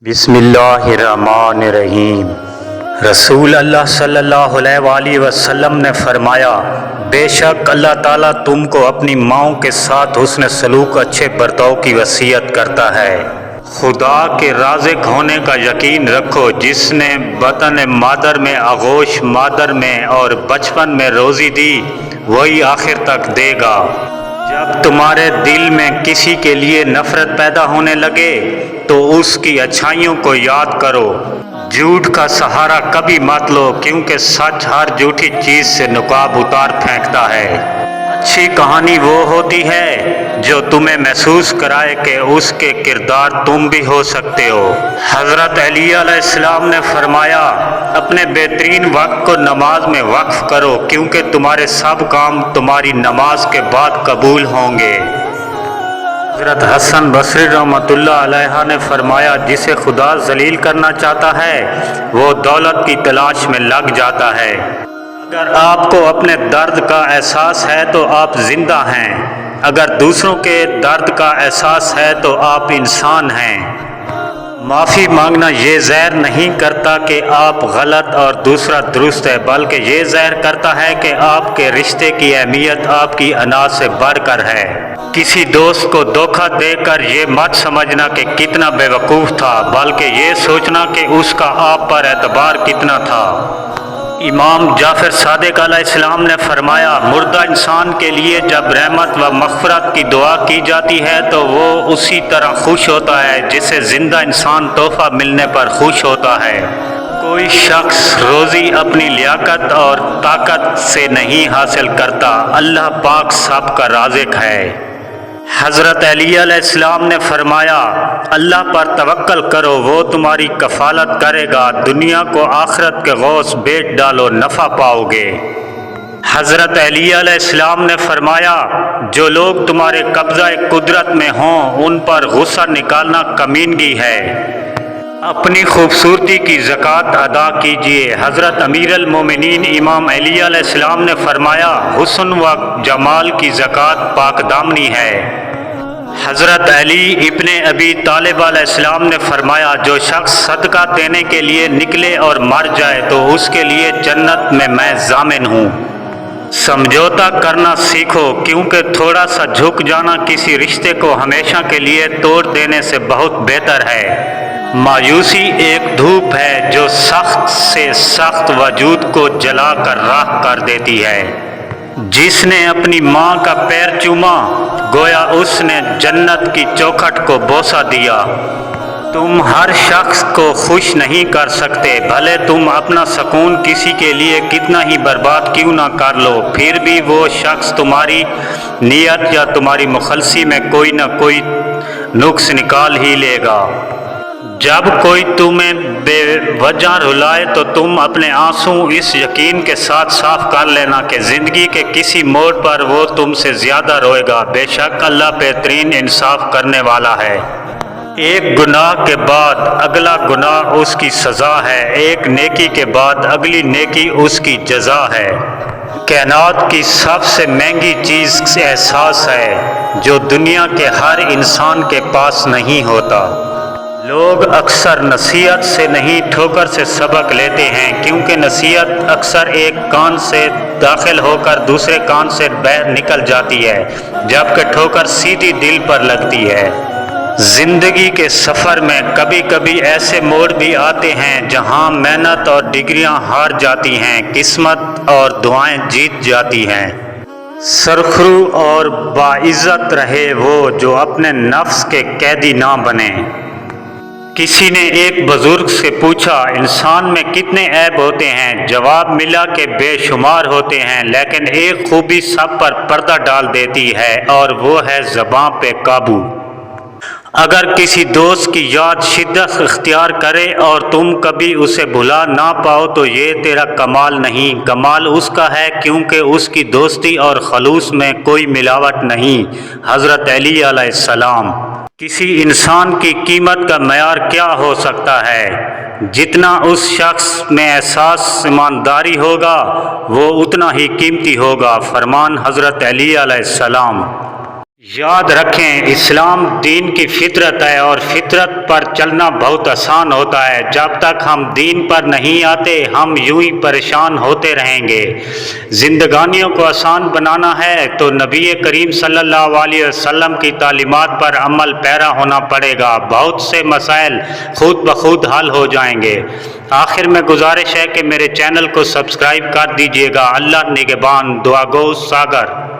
बिस्मिल्लाहिर्रहमानिर्रहीम। रसूल अल्लाह सल्लल्लाहु अलैहि वसल्लम ने फरमाया, बेशक अल्लाह ताला तुमको अपनी माँओं के साथ हुस्न सलूक अच्छे बर्ताव की वसीयत करता है। खुदा के राज़िक होने का यकीन रखो, जिसने बतन मादर में आगोश मादर में और बचपन में रोज़ी दी, वही आखिर तक देगा। जब तुम्हारे दिल में किसी के लिए नफरत पैदा होने लगे तो उसकी अच्छाइयों को याद करो। झूठ का सहारा कभी मत लो, क्योंकि सच हर झूठी चीज़ से नकाब उतार फेंकता है। अच्छी कहानी वो होती है जो तुम्हें महसूस कराए कि उसके किरदार तुम भी हो सकते हो। हज़रत अली अलैहिस्सलाम ने फरमाया, अपने बेहतरीन वक्त को नमाज में वक्फ करो, क्योंकि तुम्हारे सब काम तुम्हारी नमाज के बाद कबूल होंगे। हज़रत हसन बसरी रहमतुल्लाह अलैहा ने फरमाया, जिसे खुदा जलील करना चाहता है वो दौलत की तलाश में लग जाता है। अगर आपको अपने दर्द का एहसास है तो आप जिंदा हैं, अगर दूसरों के दर्द का एहसास है तो आप इंसान हैं। माफ़ी मांगना ये ज़ाहिर नहीं करता कि आप गलत और दूसरा दुरुस्त है, बल्कि ये ज़ाहिर करता है कि आपके रिश्ते की अहमियत आपकी अना से बढ़कर है। किसी दोस्त को धोखा देकर ये मत समझना कि कितना बेवकूफ़ था, बल्कि ये सोचना कि उसका आप पर एतबार कितना था। इमाम जाफ़र सादिक अलैहिस्सलाम ने फरमाया, मुर्दा इंसान के लिए जब रहमत व मग़फ़िरत की दुआ की जाती है तो वो उसी तरह खुश होता है जिससे ज़िंदा इंसान तोहफ़ा मिलने पर खुश होता है। कोई शख्स रोज़ी अपनी लियाकत और ताकत से नहीं हासिल करता, अल्लाह पाक सब का राज़िक है। हज़रत अली अलैहिस्सलाम ने फरमाया, अल्लाह पर तवक्कल करो, वो तुम्हारी कफ़ालत करेगा। दुनिया को आखिरत के गौस बेच डालो, नफ़ा पाओगे। हज़रत अली अलैहिस्सलाम ने फरमाया, जो लोग तुम्हारे कब्ज़ा कुदरत में हों उन पर गुस्सा निकालना कमीनगी है। अपनी खूबसूरती की ज़कात अदा कीजिए। हज़रत अमीरुल मोमिनीन इमाम अली अलैहिस्सलाम ने फरमाया, हुस्न व जमाल की ज़कात पाकदामनी है। हज़रत अली इब्ने अबी तालिब अलैहिस्सलाम ने फरमाया, जो शख्स सदका देने के लिए निकले और मर जाए तो उसके लिए जन्नत में मैं ज़ामिन हूँ। समझौता करना सीखो, क्योंकि थोड़ा सा झुक जाना किसी रिश्ते को हमेशा के लिए तोड़ देने से बहुत बेहतर है। मायूसी एक धूप है जो सख्त से सख्त वजूद को जला कर राख कर देती है। जिसने अपनी माँ का पैर चूमा, गोया उसने जन्नत की चौखट को बोसा दिया। तुम हर शख्स को खुश नहीं कर सकते, भले तुम अपना सुकून किसी के लिए कितना ही बर्बाद क्यों ना कर लो, फिर भी वो शख्स तुम्हारी नीयत या तुम्हारी मुखलसी में कोई ना कोई नुक्स निकाल ही लेगा। जब कोई तुम्हें बेवजह रुलाए तो तुम अपने आंसू इस यकीन के साथ साफ कर लेना कि ज़िंदगी के किसी मोड़ पर वो तुमसे ज़्यादा रोएगा। बेशक अल्लाह बेहतरीन इंसाफ करने वाला है। एक गुनाह के बाद अगला गुनाह उसकी सज़ा है, एक नेकी के बाद अगली नेकी उसकी जज़ा है। कायनात की सबसे महंगी चीज़ एहसास है जो दुनिया के हर इंसान के पास नहीं होता। लोग अक्सर नसीहत से नहीं ठोकर से सबक लेते हैं, क्योंकि नसीहत अक्सर एक कान से दाखिल होकर दूसरे कान से बाहर निकल जाती है, जबकि ठोकर सीधी दिल पर लगती है। ज़िंदगी के सफ़र में कभी कभी ऐसे मोड़ भी आते हैं जहां मेहनत और डिग्रियां हार जाती हैं, किस्मत और दुआएं जीत जाती हैं। सरखरू और बाइज़्ज़त रहे वो जो अपने नफ्स के कैदी ना बने। किसी ने एक बुजुर्ग से पूछा, इंसान में कितने ऐब होते हैं? जवाब मिला कि बेशुमार होते हैं, लेकिन एक खूबी सब पर पर्दा डाल देती है और वो है ज़बां पे काबू। अगर किसी दोस्त की याद शिद्दत इख्तियार करे और तुम कभी उसे भुला ना पाओ तो ये तेरा कमाल नहीं, कमाल उसका है, क्योंकि उसकी दोस्ती और खलूस में कोई मिलावट नहीं। हज़रत अली अलैहिस्सलाम। किसी इंसान की कीमत का मयार क्या हो सकता है? जितना उस शख्स में एहसास ईमानदारी होगा वो उतना ही कीमती होगा। फरमान हज़रत अली अलैहिस्सलाम। یاد رکھیں اسلام دین کی فطرت ہے اور فطرت پر چلنا بہت آسان ہوتا ہے۔ جب تک ہم دین پر نہیں آتے ہم یوں ہی پریشان ہوتے رہیں گے۔ زندگانیوں کو آسان بنانا ہے تو نبی کریم صلی اللہ علیہ وسلم کی تعلیمات پر عمل پیرا ہونا پڑے گا۔ بہت سے مسائل خود بخود حل ہو جائیں گے۔ آخر میں گزارش ہے کہ میرے چینل کو سبسکرائب کر دیجیے گا۔ اللہ نگہبان۔ دعا گو ساگر۔